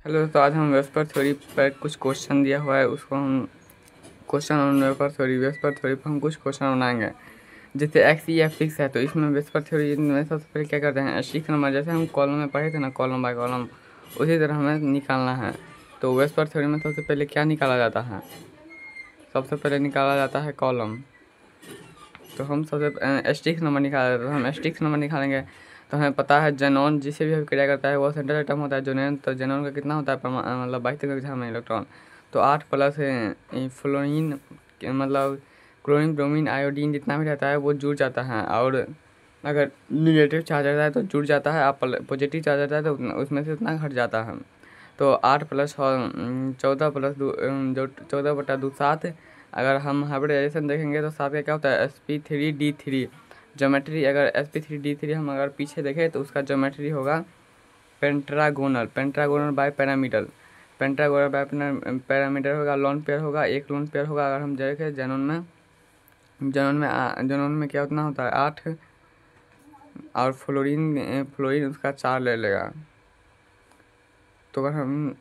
Hello, तो आज हम वेस्पर थ्योरी पर कुछ क्वेश्चन दिया हुआ है, उसको हम क्वेश्चन ऑन वेस्पर थ्योरी पर हम कुछ क्वेश्चन बनाएंगे। जैसे एक्स ई एफ फिक्स है, तो इसमें वेस्पर थ्योरी में सबसे पहले क्या करते हैं, स्टिक्स नंबर जैसे हम कॉलम में पढ़े थे ना, कॉलम बाय कॉलम, उसी तरह हमें निकालना है। तो वेस्पर थ्योरी में सबसे पहले क्या निकाला जाता है? सबसे पहले निकाला जाता है कॉलम। तो हम सबसे स्टिक्स नंबर निकाला जाता है, हम स्टिक्स नंबर निकालेंगे। तो हमें पता है जेनॉन जिसे भी क्रिया करता है वो सेंट्रल एटम होता है जेनॉन। तो जेनॉन का कितना होता है मतलब 22 कक्षा में इलेक्ट्रॉन। तो 8 प्लस फ्लोरीन मतलब क्लोरीन ब्रोमीन आयोडीन जितना भी रहता है वो जुड़ जाता है। और अगर निगेटिव चार्ज रहता है तो जुड़ जाता है, आप पॉजिटिव चार्ज रहता है तो उसमें से उतना घट जाता है। तो 8 प्लस 14 प्लस जो 14/2 7। अगर हम हाइब्रिडाइजेशन देखेंगे तो 7 का क्या होता है, sp3d3 ज्योमेट्री। अगर sp3d3 हम अगर पीछे देखें तो उसका ज्योमेट्री होगा पेंट्रागोनल बाय पैरामीटर। पेंट्रागोनल बाय पैरामीटर होगा, लोन पेयर होगा, एक लोन पेयर होगा। अगर हम देखें जनोन में क्या उतना होता है 8, और फ्लोरीन उसका 4 ले लेगा। तो अगर हम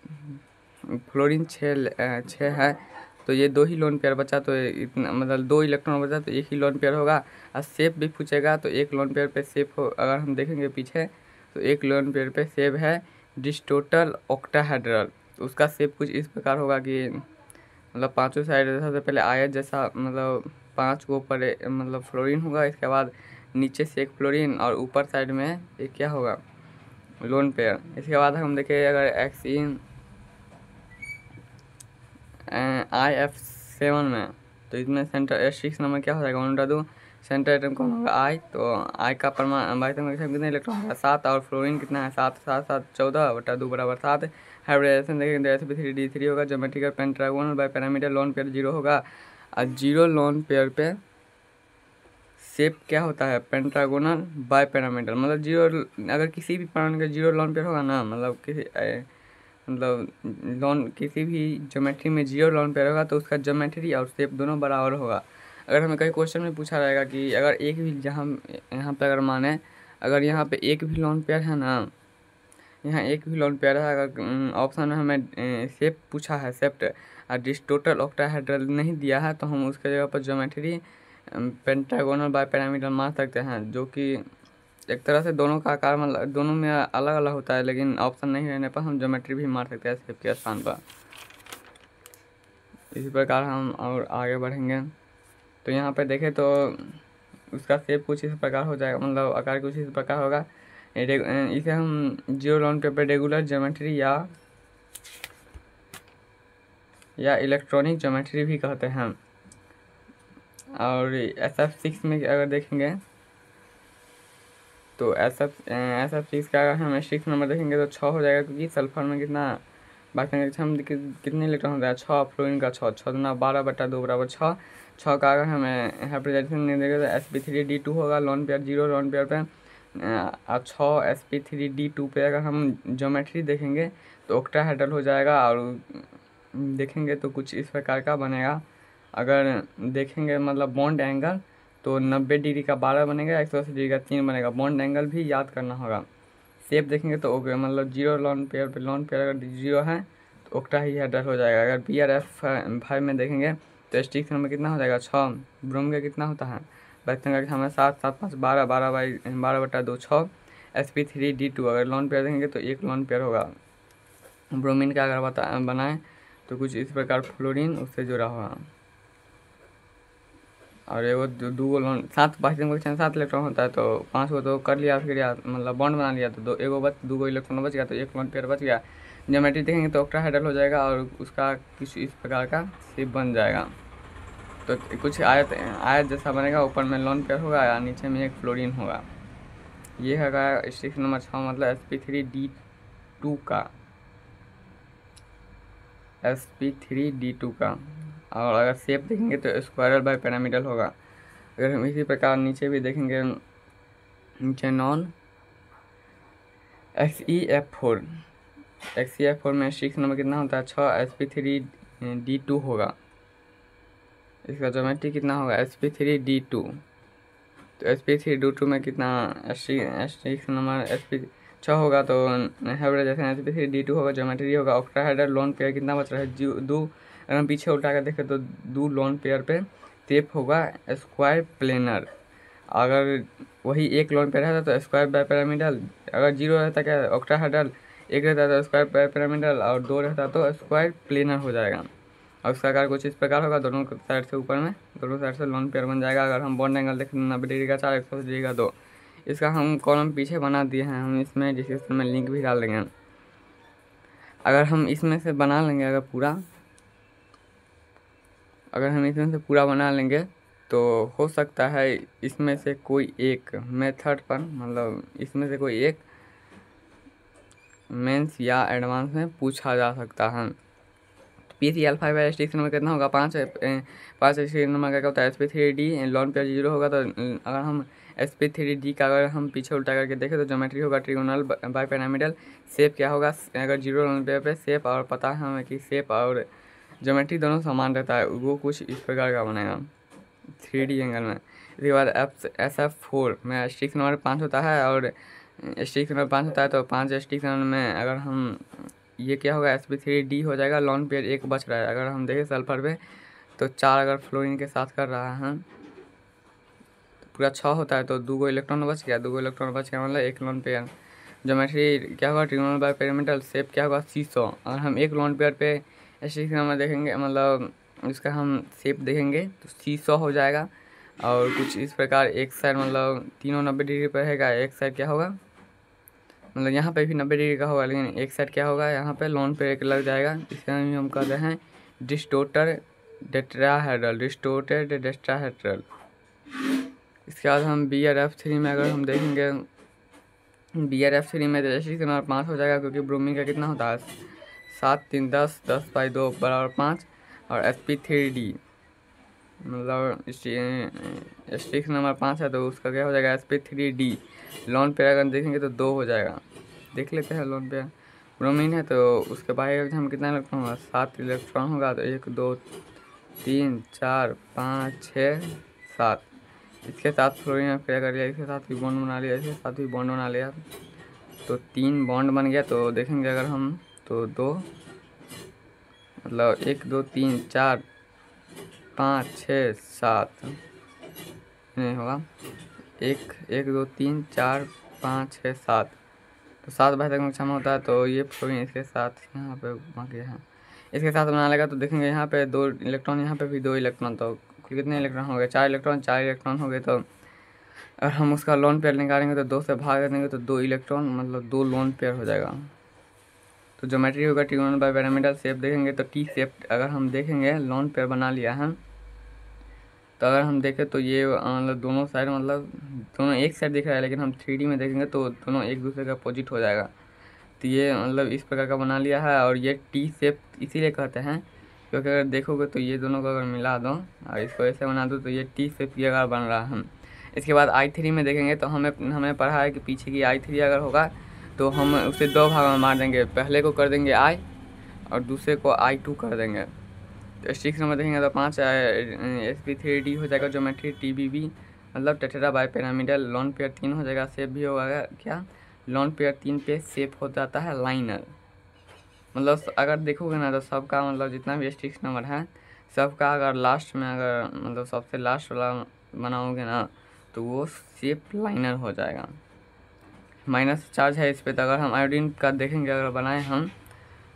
फ्लोरीन 6 है तो ये 2 ही लोन पेयर बचा, तो इतना मतलब 2 इलेक्ट्रॉन बचा, तो एक ही लोन पेयर होगा। और सेप भी पूछेगा तो एक लोन पेयर पे सेप हो। अगर हम देखेंगे पीछे तो एक लोन पेयर पे सेप है डिस्टोटल ऑक्टाहेड्रल। तो उसका सेप कुछ इस प्रकार होगा कि मतलब पांचों साइड सबसे पहले आयत जैसा, मतलब 5 को ऊपर मतलब फ्लोरीन होगा, इसके बाद नीचे से एक फ्लोरीन और ऊपर साइड में एक क्या होगा, लोन पेयर। इसके बाद हम देखें अगर एक्सिन IF7 में, तो इसमें सेंटर 6 नंबर क्या हो जाएगा 1/2। सेंटर एटम कौन होगा आई, तो आई का परमाणु कितने इलेक्ट्रॉन होगा 7, और फ्लोरीन कितना है 7 7 7 14/2 बराबर 7। हाइब्रिडाइजेशन देखेंगे तो sp3d3 होगा, geometrical pentagonal bipyramidal lone pair 0 होगा। और 0 लोन पेयर पे शेप क्या होता है पेंटागोनल बाय पैरामीटर। मतलब 0 अगर किसी भी परमाणु का 0 लोन पेयर होगा ना, मतलब लोन किसी भी ज्योमेट्री में 0 लोन पेयर होगा तो उसका ज्योमेट्री और शेप दोनों बराबर होगा। अगर हमें कई क्वेश्चन में पूछा रहेगा कि अगर एक भी, जहाँ यहाँ पे अगर माने अगर यहाँ पे एक भी लोन पेयर है ना, यहाँ एक भी लोन पेयर है, अगर ऑप्शन में हमें शेप पूछा है सेप्ट और टोटल ऑक्टाहेड्रल नहीं दिया है, तो हम उसके जगह पर ज्योमेट्री पेंटागोनल बाय पैरामीटर मान सकते हैं। जो कि एक तरह से दोनों का आकार मतलब दोनों में अलग अलग होता है, लेकिन ऑप्शन नहीं रहने पर हम ज्योमेट्री भी मार सकते हैं शेप के स्थान पर। इसी प्रकार हम और आगे बढ़ेंगे तो यहाँ पे देखें तो उसका शेप कुछ इस प्रकार हो जाएगा, मतलब आकार कुछ इस प्रकार होगा। इसे हम 0 लोन पेपर रेगुलर ज्योमेट्री या इलेक्ट्रॉनिक ज्योमेट्री भी कहते हैं। और SF6 में अगर देखेंगे तो SF6 का अगर हम 6 नंबर देखेंगे तो 6 हो जाएगा, क्योंकि सल्फर में कितना बाकी हम कितने इलेक्ट्रॉन होता है 6, फ्लोरीन का 6 6 दूना 12/2 बराबर 6। 6 का अगर हमें हाइब्रिडाइजेशन नहीं देंगे तो sp3d2 होगा, लोन पेयर 0 लोन पेयर पे। और 6 sp3d2 पे अगर हम ज्योमेट्री देखेंगे तो ऑक्टाहेड्रल हो जाएगा। और देखेंगे तो कुछ इस प्रकार का बनेगा। अगर देखेंगे मतलब बॉन्ड एंगल तो 90 डिग्री का 12 बनेगा, 180 डिग्री का 3 बनेगा। बॉन्ड एंगल भी याद करना होगा। शेप देखेंगे तो ओके, मतलब 0 लोन पेयर पे लोन पेयर अगर 0 है तो ऑक्टा ही हेडर हो जाएगा। अगर BRF5 में देखेंगे तो स्टिक्स नंबर कितना हो जाएगा 6। ब्रोम का कितना होता है बैक्टेरिया का हमें 7 7 5 12 12/2 6। sp3d2 अगर लोन पेयर देखेंगे तो एक लोन पेयर होगा। ब्रोमीन का अगर बनाएं तो कुछ इस प्रकार फ्लोरीन उससे जुड़ा हुआ। और एगो दो लोन 7 क्वेश्चन 7 इलेक्ट्रॉन होता है, तो 5 को तो कर लिया, फिर या मतलब बॉन्ड बना लिया तो दो इलेक्ट्रॉन बच गया, तो एक लोन पेयर बच गया। ज्योमेट्री देखेंगे तो ऑक्टाहेड्रल हो जाएगा और उसका कुछ इस प्रकार का शेप बन जाएगा। तो कुछ आयत आयत जैसा बनेगा, ऊपर में लोन पेयर होगा या नीचे में एक फ्लोरीन होगा। ये है स्टिक्स नंबर 6 मतलब sp3d2 का sp3d2 का। और अगर शेप देखेंगे तो स्क्वायरल बाय पिरामिडल होगा। अगर हम इसी प्रकार नीचे भी देखेंगे जेनॉन XeF4 में 6 नंबर कितना होता है 6 sp3d2 होगा। इसका ज्योमेट्री कितना होगा sp3d2। तो sp3d2 में कितना 6 नंबर 6 होगा तो हाइब्रिडाइजेशन sp3d2 होगा, ज्योमेट्री होगा, ऑक्टाहेड्रल लोन पेयर कितना बच रहा है 2। अगर हम पीछे उल्टा कर देखें तो 2 लोन पेयर पे शेप होगा स्क्वायर प्लेनर। अगर वही एक लोन पेयर रहता तो स्क्वायर बाइपिरामिडल, अगर 0 रहता क्या ऑक्टाहेड्रल, 1 रहता तो स्क्वायर बाइपिरामिडल और 2 रहता तो स्क्वायर प्लेनर हो जाएगा। और उसका आकार कुछ इस प्रकार होगा, दोनों साइड से ऊपर में दोनों साइड से लोन पेयर बन जाएगा। अगर हम बॉन्ड एंगल देखें 90 डिग्री का 4, 180 डिग्री का 2। इसका हम कॉलम पीछे बना दिए हैं, हम इसमें डिस्क्रिप्शन में लिंक भी डाल देंगे। अगर हम इसमें से बना लेंगे, अगर हम इसमें से पूरा बना लेंगे तो हो सकता है इसमें से कोई एक मेथड पर, मतलब इसमें से कोई एक मेंस या एडवांस में पूछा जा सकता है। PCl5 स्टिक्स नंबर कितना होगा 5 स्टिक नंबर का क्या होता है sp3d, लॉन पेयर 0 होगा। तो अगर हम sp3d का अगर हम पीछे उल्टा करके देखें तो ज्योमेट्री होगा ट्रिगोनल बाइपिरामिडल, शेप क्या होगा अगर 0 लॉन पेयर पे शेप, और पता है हमें कि शेप और ज्योमेट्री दोनों समान रहता है, वो कुछ इस प्रकार का बनेगा 3D एंगल में। इसके बाद SF4 में स्टिक्स नंबर 5 होता है, और स्टिक्स नंबर 5 होता है तो 5 स्टिक्स नंबर में अगर हम ये क्या होगा sp3d हो जाएगा, लॉन पेयर 1 बच रहा है। अगर हम देखें सल्फर पे तो 4 अगर फ्लोरीन के साथ कर रहा है तो पूरा 6 होता है, तो 2 इलेक्ट्रॉन बच गया, 2 इलेक्ट्रॉन बच गया मतलब 1 लॉन पेयर। ज्योमेट्री क्या होगा ट्रिगोनल बाइपिरामिडल, शेप क्या होगा सीसॉ। अगर हम 1 लॉन पेयर पे स्टिक्स नंबर देखेंगे, मतलब इसका हम शेप देखेंगे तो सीसॉ हो जाएगा। और कुछ इस प्रकार एक साइड मतलब तीनों 90 डिग्री पर रहेगा, एक साइड क्या होगा मतलब यहाँ पे भी 90 डिग्री का होगा, लेकिन एक साइड क्या होगा यहाँ पे लोन पे एक लग जाएगा। इसे हम कहते हैं डिस्टोर्टेड टेट्राहेड्रल। इसके बाद हम BrF3 में अगर हम देखेंगे, BrF3 में स्टिक्स नंबर 5 हो जाएगा, क्योंकि ब्रोमीन का कितना होता है 7 3 10 10/2 बराबर 5। और sp3d मतलब स्टिक्स नंबर 5 है तो उसका क्या हो जाएगा sp3d। लॉन पेयर अगर देखेंगे तो 2 हो जाएगा, देख लेते हैं। लॉन पेयर ब्रोमीन है तो उसके बाद हम कितना इलेक्ट्रॉन होगा 7 इलेक्ट्रॉन होगा, तो 1 2 3 4 5 6 7। इसके साथ फ्लोरीन क्या कर लिया, इसके साथ भी बॉन्ड बना लिया, इसके साथ भी बॉन्ड बना लिया, तो 3 बॉन्ड बन गया। तो देखेंगे अगर हम तो 2 मतलब 1 2 3 4 5 6 7 नहीं होगा 1 1 2 3 4 5 6 7, तो 7 भाई तक क्षमा होता है। तो ये फ्लोरीन इसके साथ यहाँ पे बाकी है, इसके साथ बना लेगा। तो देखेंगे यहाँ पे 2 इलेक्ट्रॉन, यहाँ पे भी 2 इलेक्ट्रॉन, तो कितने इलेक्ट्रॉन हो गए 4 इलेक्ट्रॉन हो गए। तो अगर हम उसका लोन पेयर निकालेंगे तो 2 से भाग देंगे तो 2 इलेक्ट्रॉन मतलब 2 लोन पेयर हो जाएगा। तो ज्योमेट्री होगा ट्रिगोनल बाइपिरामिडल, शेप देखेंगे तो टी शेप। अगर हम देखेंगे लोन पेयर बना लिया है, तो अगर हम देखें तो ये मतलब दोनों साइड मतलब दोनों एक साइड दिख रहा है, लेकिन हम 3D में देखेंगे तो दोनों एक दूसरे का अपोजिट हो जाएगा। तो ये मतलब इस प्रकार का बना लिया है। और ये टी शेप इसीलिए कहते हैं क्योंकि अगर देखोगे तो ये दोनों को अगर मिला दो और इसको ऐसे बना दो तो ये टी शेप की अगर बन रहा है। इसके बाद I3 में देखेंगे तो हमें पढ़ा है कि पीछे की I3 अगर होगा तो हम उसे 2 भाग में मार देंगे, पहले को कर देंगे I और दूसरे को I2 कर देंगे। तो स्टिक्स नंबर देखेंगे तो 5 sp3d हो जाएगा, ज्योमेट्री TBB मतलब टेट्रा बाइपिरामिडल, लॉन पेयर 3 हो जाएगा, शेप भी होगा क्या लॉन पेयर 3 पे शेप हो जाता है लाइनर। मतलब अगर देखोगे ना तो सबका मतलब जितना भी स्टिक्स नंबर है सबका अगर लास्ट में अगर मतलब सबसे लास्ट वाला बनाओगे ना तो वो शेप लाइनर हो जाएगा। माइनस चार्ज है इस पर। तो अगर हम आयोडीन का देखेंगे अगर बनाए हम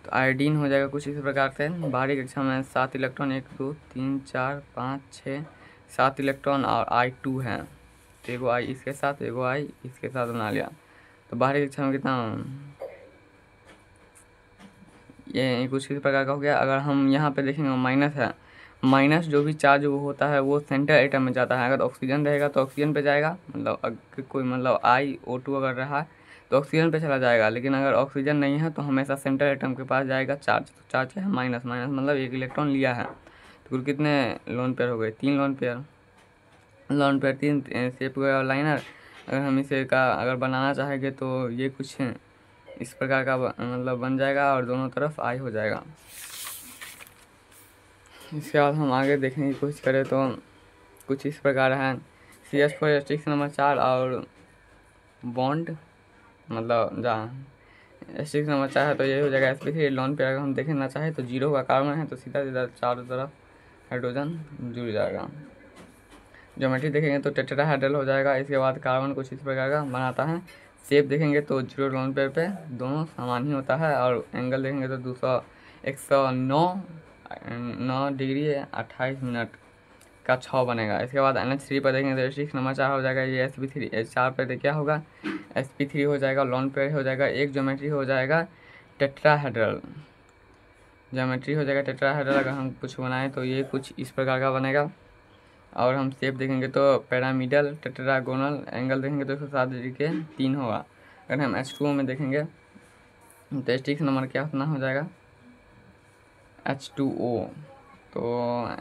तो आयोडीन हो जाएगा कुछ इस प्रकार से। बाहरी कक्षा में 7 इलेक्ट्रॉन 1 2 3 4 5 6 7 इलेक्ट्रॉन और I2 है, तो एगो I इसके साथ एगो I इसके साथ बना लिया। तो बाहरी कक्षा में कितना ये कुछ इस प्रकार का हो गया। अगर हम यहाँ पे देखेंगे माइनस है, माइनस जो भी चार्ज वो होता है वो सेंटर एटम में जाता है। अगर ऑक्सीजन रहेगा तो ऑक्सीजन पे जाएगा, मतलब अगर कोई मतलब IO2 अगर रहा है तो ऑक्सीजन पे चला जाएगा, लेकिन अगर ऑक्सीजन नहीं है तो हमेशा सेंटर एटम के पास जाएगा चार्ज। तो चार्ज है माइनस मतलब 1 इलेक्ट्रॉन लिया है। तो कुल कितने लोन पेयर हो गए 3 लोन पेयर 3 शेप हुआ लाइनर। अगर हम इसे का अगर बनाना चाहेंगे तो ये कुछ इस प्रकार का मतलब बन जाएगा और दोनों तरफ I हो जाएगा। इसके बाद हम आगे देखने की कोशिश करें तो कुछ इस प्रकार है CH4 स्टिक्स नंबर 4 और बॉन्ड मतलब जहाँ एस्टिक नंबर 4 है तो ये हो जाएगा sp3। लोन पेयर अगर हम देखना चाहे तो 0 का कार्बन है तो सीधा सीधा चारों तरफ हाइड्रोजन जुड़ जाएगा। ज्योमेट्री देखेंगे तो टेट्राहेड्रल हो जाएगा। इसके बाद कार्बन कुछ इस प्रकार का बनाता है। शेप देखेंगे तो 0 लोन पेयर पे दोनों समान ही होता है, और एंगल देखेंगे तो 109 डिग्री 28 मिनट का 6 बनेगा। इसके बाद NH3 पर देखेंगे तो एस्टिक नंबर 4 हो जाएगा ये sp3। 4 पर क्या होगा sp3 हो जाएगा, लोन पेयर हो जाएगा। एक ज्योमेट्री हो जाएगा टेट्राहेड्रल, ज्योमेट्री हो जाएगा टेट्राहेड्रल। अगर हम कुछ बनाएं तो ये कुछ इस प्रकार का बनेगा। और हम शेप देखेंगे तो पिरामिडल टेट्रागोनल, एंगल देखेंगे तो 107 डिग्री के 3 होगा। अगर हम H2O में देखेंगे तो एस्टिक नंबर क्या अपना हो जाएगा H2O, तो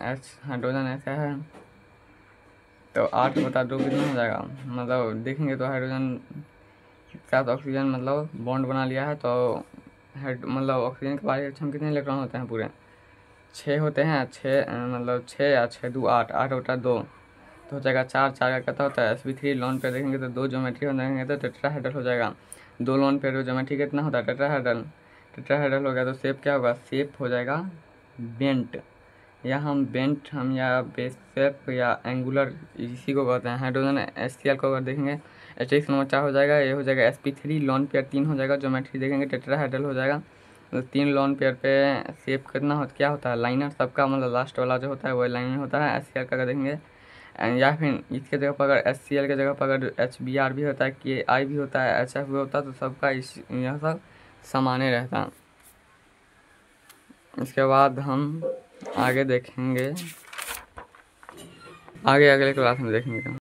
H हाइड्रोजन ऐसा है तो 8/2 कितना हो जाएगा। मतलब देखेंगे तो हाइड्रोजन साथ ऑक्सीजन मतलब बॉन्ड बना लिया है, तो मतलब ऑक्सीजन के बारे में कितने इलेक्ट्रॉन होते हैं पूरे 6 होते हैं। 6 मतलब 6 या 6 2 8, 8/2 तो हो जाएगा 4। 4 का कितना होता है sp3। लोन पेयर देखेंगे तो 2 ज्योमेट्री हो जाएंगे तो टेट्राहेड्रल हो जाएगा। 2 लोन पेयर ज्योमेट्री कितना होता है टेट्राहेड्रल, टेट्राहेड्रल हो गया तो शेप क्या होगा, शेप हो जाएगा बेंट, या हम बेंट हम या बेस शेप या एंगुलर इसी को कहते हैं। हाइड्रोजन HCl को अगर देखेंगे एस्टिक नंबर 4 हो जाएगा, ये हो जाएगा sp3। लोन पेयर 3 हो जाएगा, ज्योमेट्री देखेंगे टेट्राहेड्रल हो जाएगा। तो 3 लोन पेयर पे शेप कितना होता क्या होता है लाइनर सबका, मतलब लास्ट वाला जो होता है वही लाइनर होता है। HCl का देखेंगे या फिर इसके जगह पर अगर HCl के जगह पर अगर HBr भी होता है, KI भी होता है, HF भी होता है, तो सबका यह सब समान रहता है। इसके बाद हम आगे देखेंगे, आगे अगले क्लास में देखेंगे।